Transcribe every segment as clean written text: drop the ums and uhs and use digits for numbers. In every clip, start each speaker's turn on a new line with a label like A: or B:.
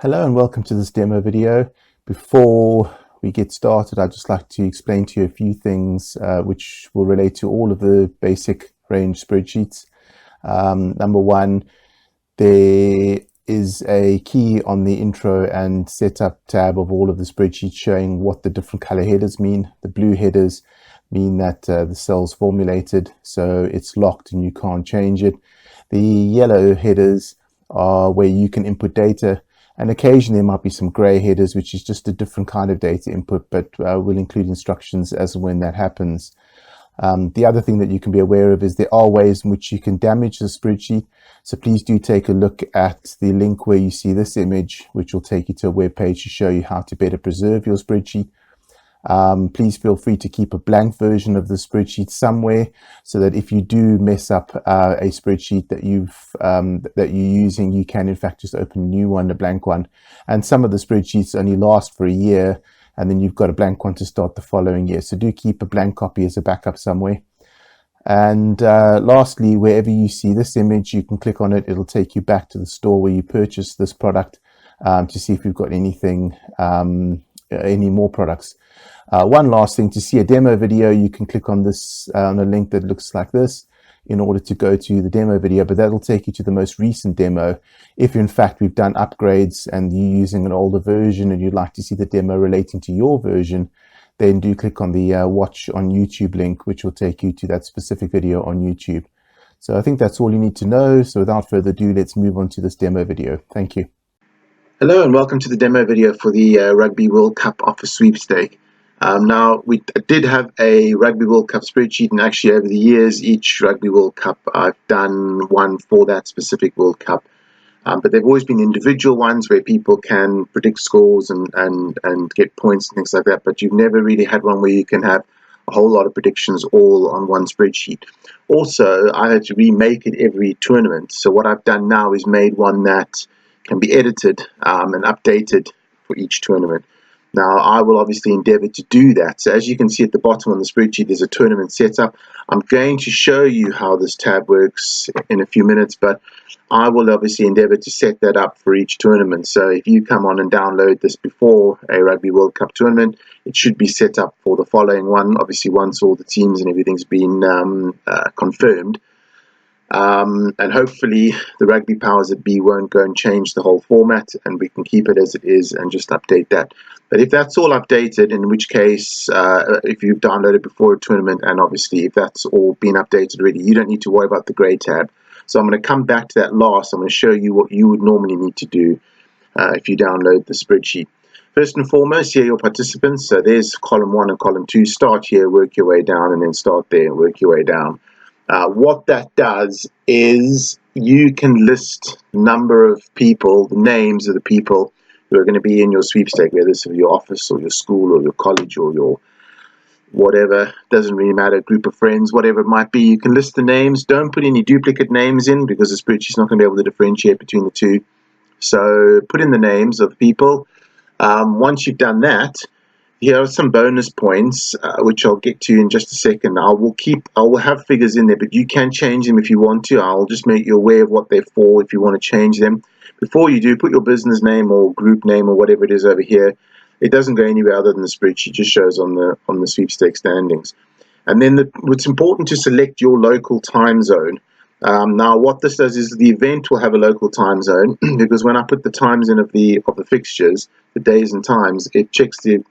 A: Hello and welcome to this demo video. Before we get started, I'd just like to explain to you a few things which will relate to all of the basic range spreadsheets. Number one, there is a key on the intro and setup tab of all of the spreadsheets showing what the different color headers mean. The blue headers mean that the cell's formulated, so it's locked and you can't change it. The yellow headers are where you can input data, and occasionally there might be some gray headers, which is just a different kind of data input, but we'll include instructions as and when that happens. The other thing that you can be aware of is there are ways in which you can damage the spreadsheet. So please do take a look at the link where you see this image, which will take you to a web page to show you how to better preserve your spreadsheet. Please feel free to keep a blank version of the spreadsheet somewhere, so that if you do mess up a spreadsheet that you're using, you can in fact just open a new one, a blank one. And some of the spreadsheets only last for a year, and then you've got a blank one to start the following year. So do keep a blank copy as a backup somewhere. And lastly, wherever you see this image, you can click on it. It'll take you back to the store where you purchased this product to see if you've got anything, any more products. One last thing, to see a demo video, you can click on this on a link that looks like this in order to go to the demo video, but that'll take you to the most recent demo. If in fact we've done upgrades and you're using an older version and you'd like to see the demo relating to your version, then do click on the watch on YouTube link, which will take you to that specific video on YouTube. So I think that's all you need to know. So without further ado, let's move on to this demo video. Thank you.
B: Hello and welcome to the demo video for the Rugby World Cup Office Sweepstake. Now, we did have a Rugby World Cup spreadsheet, and actually over the years, each Rugby World Cup, I've done one for that specific World Cup. But they've always been individual ones where people can predict scores and get points and things like that, but you've never really had one where you can have a whole lot of predictions all on one spreadsheet. Also, I had to remake it every tournament, so what I've done now is made one that can be edited and updated for each tournament. Now, I will obviously endeavor to do that. So as you can see at the bottom on the spreadsheet, there's a tournament setup. I'm going to show you how this tab works in a few minutes, but I will obviously endeavor to set that up for each tournament. So if you come on and download this before a Rugby World Cup tournament, it should be set up for the following one, obviously once all the teams and everything's been confirmed. And hopefully the rugby powers that be won't go and change the whole format, and we can keep it as it is and just update that. But if that's all updated, in which case, if you've downloaded before a tournament, and obviously if that's all been updated already, you don't need to worry about the grey tab. So I'm going to come back to that last. I'm going to show you what you would normally need to do if you download the spreadsheet. First and foremost, here are your participants. So there's column 1 and column 2. Start here, work your way down, and then start there and work your way down. What that does is you can list the number of people, the names of the people who are going to be in your sweepstake, whether it's your office or your school or your college or your whatever, doesn't really matter, group of friends, whatever it might be. You can list the names. Don't put any duplicate names in, because the spreadsheet's not going to be able to differentiate between the two. So put in the names of the people. Once you've done that, here are some bonus points, which I'll get to in just a second. I will have figures in there, but you can change them if you want to. I'll just make you aware of what they're for if you want to change them. Before you do, put your business name or group name or whatever it is over here. It doesn't go anywhere other than the spreadsheet. It just shows on the sweepstake standings. And then it's important to select your local time zone. Now, what this does is the event will have a local time zone, because when I put the times in of the fixtures, the days and times, it checks the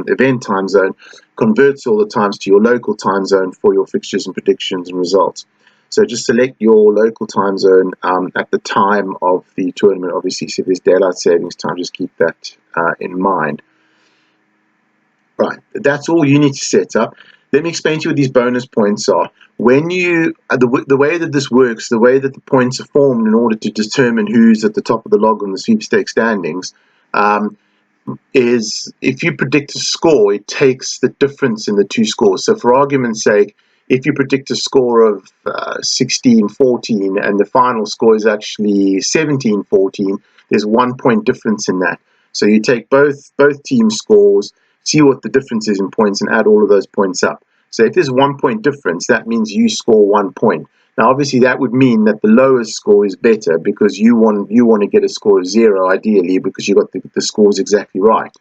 B: event time zone, converts all the times to your local time zone for your fixtures and predictions and results. So just select your local time zone at the time of the tournament. Obviously, so if there's daylight savings time, just keep that in mind. Right, that's all you need to set up. Let me explain to you what these bonus points are. When you, the way that this works, the way that the points are formed in order to determine who's at the top of the log on the sweepstake standings, is if you predict a score, it takes the difference in the two scores. So for argument's sake, if you predict a score of 16-14 and the final score is actually 17-14, there's 1 point difference in that. So you take both team scores, see what the difference is in points, and add all of those points up. So if there's 1 point difference, that means you score 1 point. Now, obviously, that would mean that the lowest score is better because you want to get a score of 0, ideally, because you got the scores exactly right.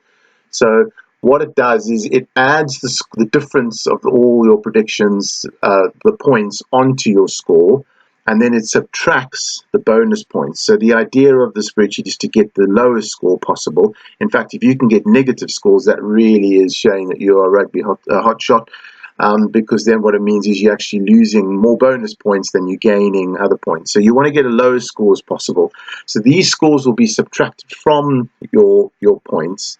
B: So what it does is it adds the difference of all your predictions, the points, onto your score, and then it subtracts the bonus points. So the idea of the spreadsheet is to get the lowest score possible. In fact, if you can get negative scores, that really is showing that you are a rugby hotshot, because then what it means is you're actually losing more bonus points than you're gaining other points. So you want to get a lowest score as possible. So these scores will be subtracted from your points.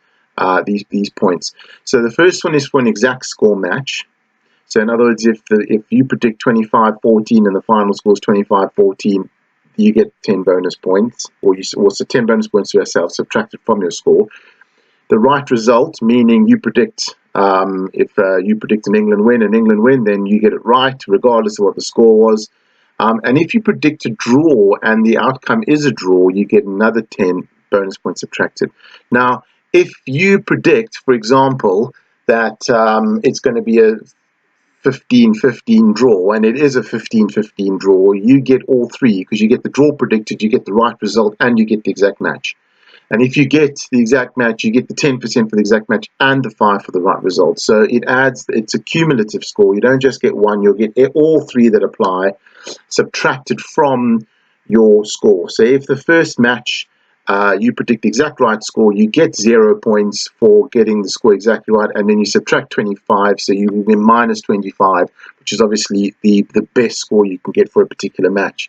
B: These points. So the first one is for an exact score match. So in other words, if you predict 25-14 and the final score is 25-14, you get 10 bonus points, or so 10 bonus points to yourself subtracted from your score. The right result, meaning you predict if you predict an England win, then you get it right regardless of what the score was. And if you predict a draw and the outcome is a draw, you get another 10 bonus points subtracted. Now, if you predict, for example, that it's going to be a 15-15 draw, and it is a 15-15 draw, you get all three, because you get the draw predicted, you get the right result, and you get the exact match. And if you get the exact match, you get the 10% for the exact match and the 5 for the right result. So it's a cumulative score. You don't just get one, you'll get all three that apply subtracted from your score. So if the first match you predict the exact right score, you get 0 points for getting the score exactly right, and then you subtract 25, so you will be minus 25, which is obviously the best score you can get for a particular match.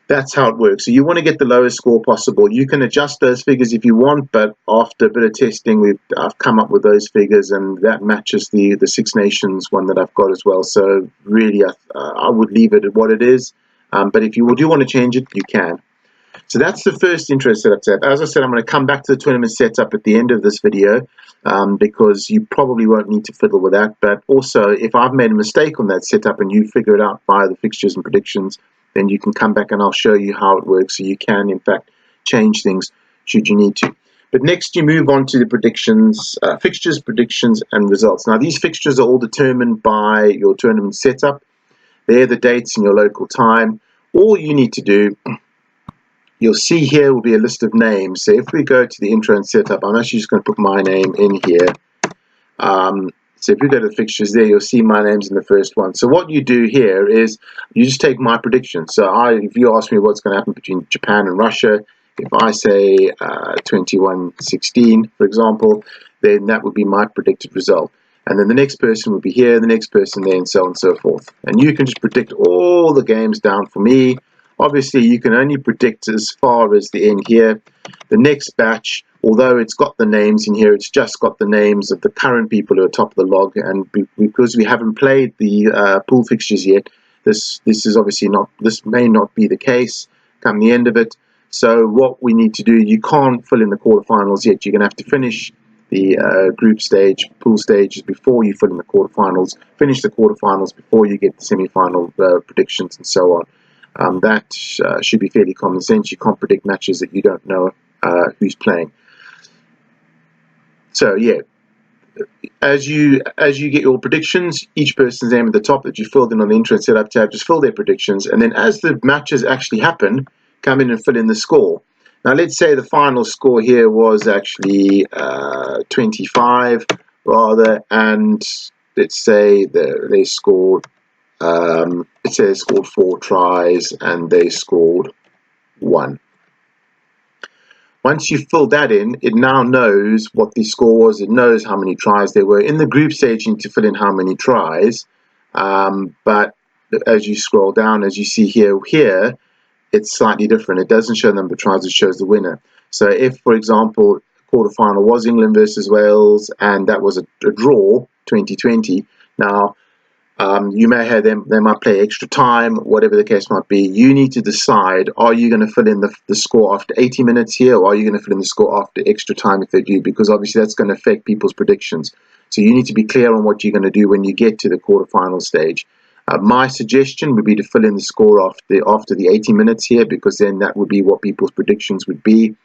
B: That's how it works. So you want to get the lowest score possible. You can adjust those figures if you want, but after a bit of testing, I've come up with those figures, and that matches the Six Nations one that I've got as well. So really, I would leave it at what it is. But if you do want to change it, you can. So that's the first intro setup. As I said, I'm going to come back to the tournament setup at the end of this video, because you probably won't need to fiddle with that. But also, if I've made a mistake on that setup and you figure it out via the fixtures and predictions, then you can come back and I'll show you how it works. So you can, in fact, change things should you need to. But next you move on to the predictions, fixtures, predictions, and results. Now, these fixtures are all determined by your tournament setup. They're the dates in your local time. All you need to do, you'll see here will be a list of names. So if we go to the intro and setup, I'm actually just going to put my name in here. So if you go to the fixtures there, you'll see my name's in the first one. So what you do here is you just take my prediction. So if you ask me what's going to happen between Japan and Russia, if I say 21-16, for example, then that would be my predicted result. And then the next person would be here, the next person there, and so on and so forth. And you can just predict all the games down for me. Obviously, you can only predict as far as the end here. The next batch, although it's got the names in here, it's just got the names of the current people who are top of the log. And because we haven't played the pool fixtures yet, this is obviously not. This may not be the case come the end of it. So what we need to do, you can't fill in the quarterfinals yet. You're going to have to finish the group stage, pool stages before you fill in the quarterfinals. Finish the quarterfinals before you get the semi-final predictions and so on. That should be fairly common sense. You can't predict matches that you don't know who's playing. So yeah, as you get your predictions, each person's name at the top that you filled in on the intro and setup tab, just fill their predictions, and then as the matches actually happen, come in and fill in the score. Now let's say the final score here was actually 25 rather, and let's say they scored. It says scored 4 tries and they scored 1. Once you fill that in, it now knows what the score was. It knows how many tries there were. In the group stage, you need to fill in how many tries. But as you scroll down, as you see here, it's slightly different. It doesn't show the number of tries, it shows the winner. So if, for example, quarterfinal was England versus Wales and that was a draw, 2020, now you may have them, they might play extra time, whatever the case might be. You need to decide, are you going to fill in the score after 80 minutes here, or are you going to fill in the score after extra time if they do, because obviously that's going to affect people's predictions. So you need to be clear on what you're going to do when you get to the quarterfinal stage. My suggestion would be to fill in the score after the 80 minutes here, because then that would be what people's predictions would be.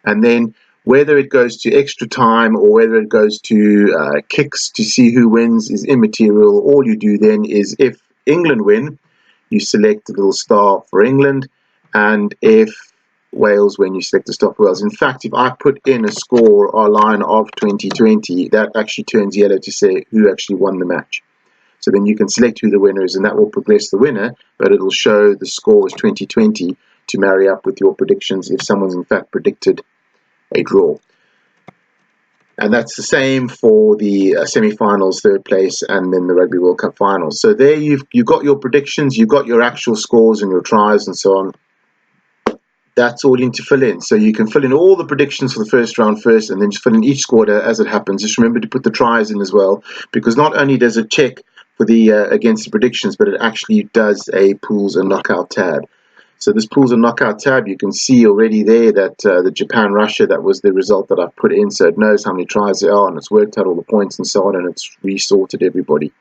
B: And then whether it goes to extra time or whether it goes to kicks to see who wins is immaterial. All you do then is, if England win, you select the little star for England, and if Wales when you select the star for Wales. In fact, if I put in a score or a line of 2020, that actually turns yellow to say who actually won the match. So then you can select who the winner is, and that will progress the winner, but it'll show the score is 2020 to marry up with your predictions if someone's in fact predicted a draw. And that's the same for the semi-finals, third place, and then the Rugby World Cup finals. So there you've got your predictions, you've got your actual scores and your tries and so on. That's all you need to fill in. So you can fill in all the predictions for the first round first, and then just fill in each score as it happens. Just remember to put the tries in as well, because not only does it check for the against the predictions, but it actually does a pools and knockout tab. So this pools and knockout tab, you can see already there that the Japan-Russia, that was the result that I've put in. So it knows how many tries there are, and it's worked out all the points and so on, and it's resorted everybody.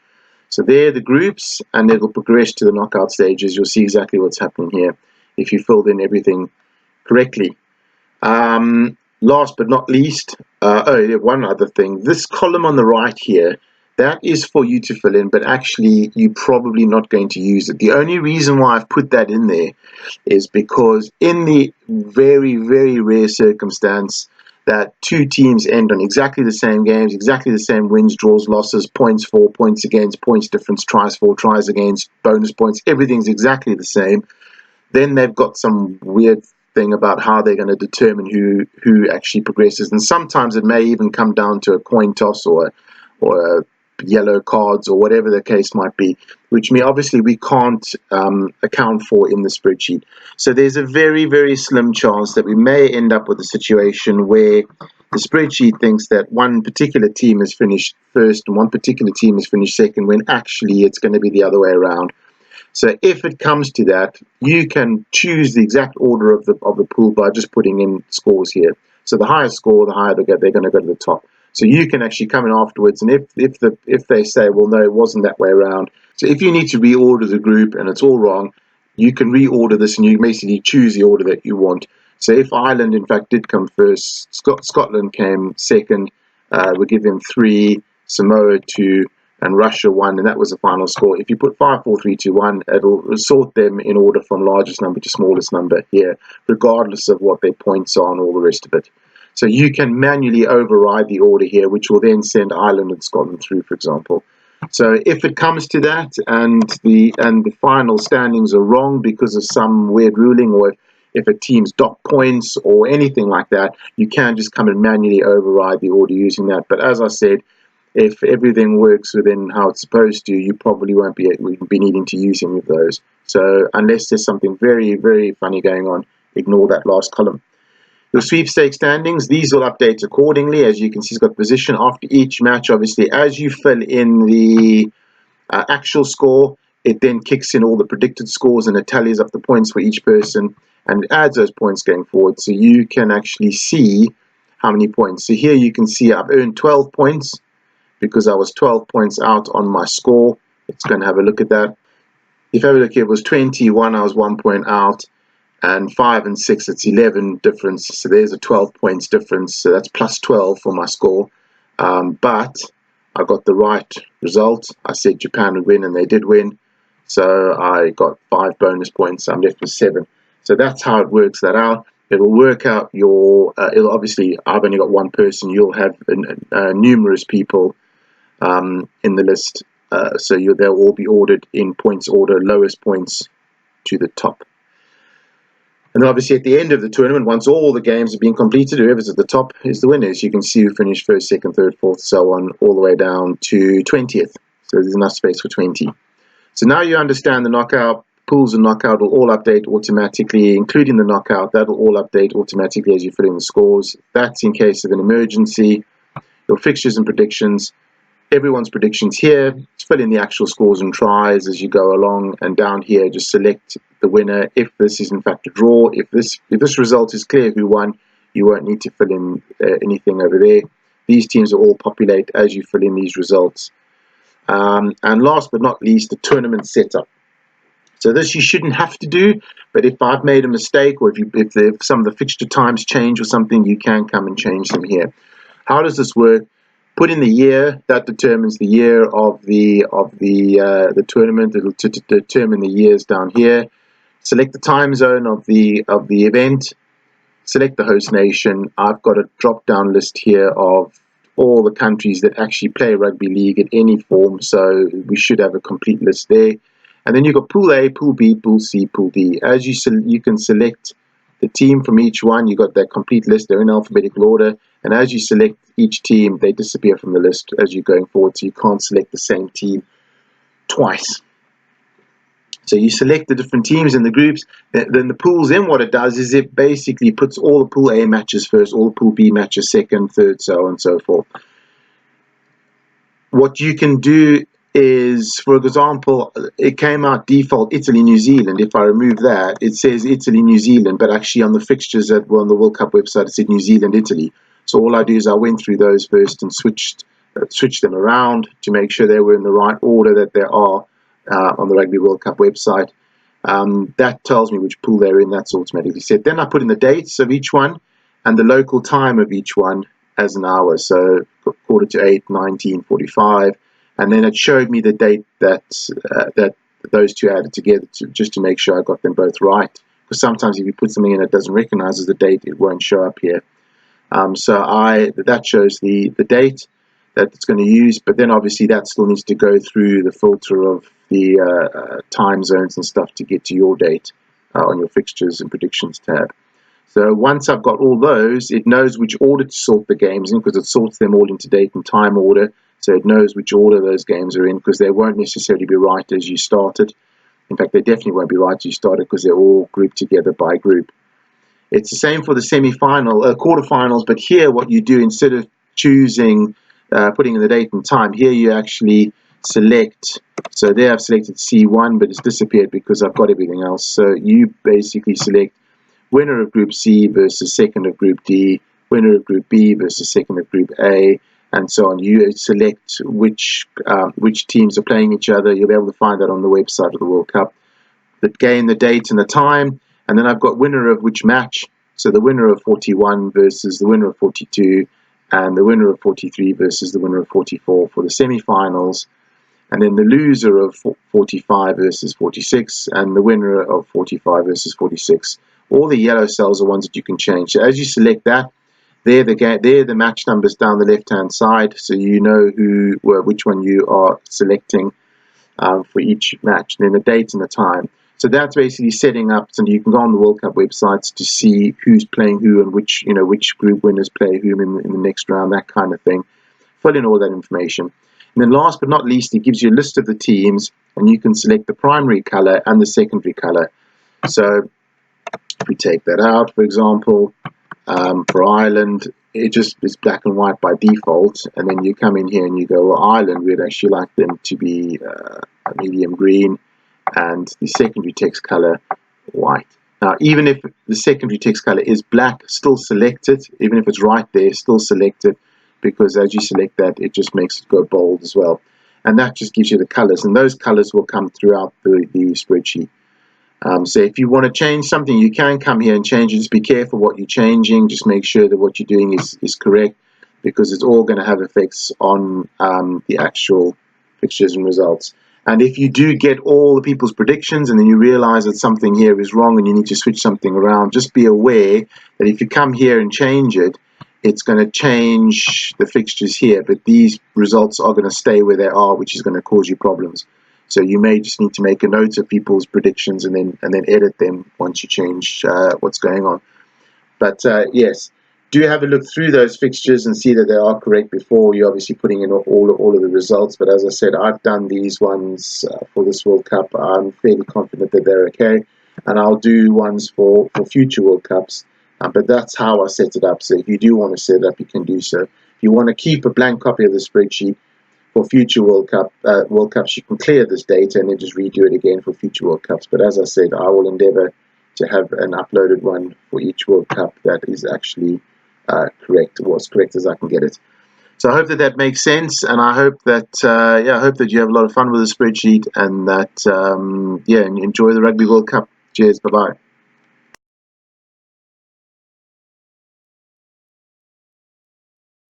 B: So there are the groups, and it'll progress to the knockout stages. You'll see exactly what's happening here if you filled in everything correctly. Last but not least, one other thing. This column on the right here, that is for you to fill in, but actually you're probably not going to use it. The only reason why I've put that in there is because in the very, very rare circumstance that two teams end on exactly the same games, exactly the same wins, draws, losses, points for, points against, points difference, tries for, tries against, bonus points, everything's exactly the same, then they've got some weird thing about how they're going to determine who actually progresses. And sometimes it may even come down to a coin toss or a yellow cards or whatever the case might be, which obviously we can't account for in the spreadsheet. So there's a very, very slim chance that we may end up with a situation where the spreadsheet thinks that one particular team has finished first and one particular team has finished second, when actually it's going to be the other way around. So if it comes to that, you can choose the exact order of the pool by just putting in scores here. So the higher score, the higher they're going to go to the top. So you can actually come in afterwards, and if they say, well, no, it wasn't that way around. So if you need to reorder the group and it's all wrong, you can reorder this, and you basically choose the order that you want. So if Ireland, in fact, did come first, Scotland came second, we give them 3, Samoa 2, and Russia 1, and that was the final score. If you put 5, 4, 3, 2, 1, it'll sort them in order from largest number to smallest number here, regardless of what their points are and all the rest of it. So you can manually override the order here, which will then send Ireland and Scotland through, for example. So if it comes to that and the final standings are wrong because of some weird ruling, or if a team's docked points or anything like that, you can just come and manually override the order using that. But as I said, if everything works within how it's supposed to, you probably won't be needing to use any of those. So unless there's something very, very funny going on, ignore that last column. Your sweepstake standings, these will update accordingly. As you can see, it's got position after each match. Obviously, as you fill in the actual score, it then kicks in all the predicted scores and it tallies up the points for each person and it adds those points going forward. So you can actually see how many points. So here you can see I've earned 12 points because I was 12 points out on my score. It's going to have a look at that. If I look here, it was 21, I was 1 point out. And 5 and 6, it's 11 difference. So there's a 12 points difference. So that's plus 12 for my score. But I got the right result. I said Japan would win, and they did win. So I got 5 bonus points. I'm left with 7. So that's how it works that out. It'll work out your. It'll obviously, I've only got one person. You'll have numerous people in the list. So they'll all be ordered in points order, lowest points to the top. And then obviously at the end of the tournament, once all the games have been completed, whoever's at the top is the winners. You can see who finished first, second, third, fourth, so on, all the way down to 20th. So there's enough space for 20. So now you understand the knockout. Pools and knockout will all update automatically, including the knockout. That'll all update automatically as you fill in the scores. That's in case of an emergency. Your fixtures and predictions. Everyone's predictions here. Just fill in the actual scores and tries as you go along, and down here just select the winner. If this is in fact a draw, if this result is clear who won, you won't need to fill in anything over there. These teams will all populate as you fill in these results. And last but not least, the tournament setup. So this you shouldn't have to do, but if I've made a mistake, or if some of the fixture times change or something, you can come and change them here. How does this work? Put in the year. That determines the year of the tournament. It'll determine the years down here. Select the time zone of the event. Select the host nation. I've got a drop-down list here of all the countries that actually play rugby league in any form, so we should have a complete list there. And then you've got Pool A, Pool B, Pool C, Pool D. As you can select the team from each one. You've got that complete list. They're in alphabetical order, and as you select each team, they disappear from the list as you're going forward, so you can't select the same team twice. So you select the different teams in the groups. Then the pools, then what it does is it basically puts all the Pool A matches first, all the Pool B matches second, third, so on and so forth. What you can do is, for example, it came out default Italy, New Zealand. If I remove that, it says Italy, New Zealand, but actually on the fixtures that were on the World Cup website, it said New Zealand, Italy. So all I do is I went through those first and switched them around to make sure they were in the right order that they are on the Rugby World Cup website. That tells me which pool they're in. That's automatically set. Then I put in the dates of each one and the local time of each one as an hour. So 7:45, 19:45, and then it showed me the date that those two added together just to make sure I got them both right. Because sometimes if you put something in that doesn't recognize as the date, it won't show up here. So that shows the date that it's going to use, but then obviously that still needs to go through the filter of the time zones and stuff to get to your date on your fixtures and predictions tab. So once I've got all those, it knows which order to sort the games in, because it sorts them all into date and time order. So it knows which order those games are in, because they won't necessarily be right as you started. In fact, they definitely won't be right as you started, because they're all grouped together by group. It's the same for the quarterfinals, but here what you do, instead of choosing, putting in the date and time, here you actually select. So there I've selected C1, but it's disappeared because I've got everything else. So you basically select winner of Group C versus second of Group D, winner of Group B versus second of Group A, and so on. You select which teams are playing each other. You'll be able to find that on the website of the World Cup. The game, the date, and the time. And then I've got winner of which match. So the winner of 41 versus the winner of 42, and the winner of 43 versus the winner of 44 for the semi-finals. And then the loser of 45 versus 46, and the winner of 45 versus 46. All the yellow cells are ones that you can change. So as you select that, they're the match numbers down the left-hand side, so you know which one you are selecting for each match. And then the date and the time. So that's basically setting up, so you can go on the World Cup websites to see who's playing who and which group winners play whom in the next round, that kind of thing. Fill in all that information. And then last but not least, it gives you a list of the teams, and you can select the primary color and the secondary color. So if we take that out, for example, for Ireland, it just is black and white by default, and then you come in here and you go, well, Ireland, we'd actually like them to be a medium green, and the secondary text color white. Now, even if the secondary text color is black, still select it. Even if it's right there, still select it, because as you select that, it just makes it go bold as well. And that just gives you the colors, and those colors will come throughout the spreadsheet. So if you want to change something, you can come here and change it. Just be careful what you're changing. Just make sure that what you're doing is correct, because it's all going to have effects on the actual fixtures and results. And if you do get all the people's predictions and then you realize that something here is wrong and you need to switch something around, just be aware that if you come here and change it, it's going to change the fixtures here, but these results are going to stay where they are, which is going to cause you problems. So you may just need to make a note of people's predictions and then edit them once you change what's going on. But yes, do have a look through those fixtures and see that they are correct before you're obviously putting in all of the results. But as I said, I've done these ones for this World Cup. I'm fairly confident that they're okay, and I'll do ones for future World Cups. But that's how I set it up. So if you do want to set it up, you can do so. If you want to keep a blank copy of the spreadsheet for future World Cups, you can clear this data and then just redo it again for future World Cups. But as I said, I will endeavor to have an uploaded one for each World Cup that is actually correct, or as correct as I can get it. So I hope that makes sense, and I hope that I hope that you have a lot of fun with the spreadsheet, and that enjoy the Rugby World Cup. Cheers, bye bye.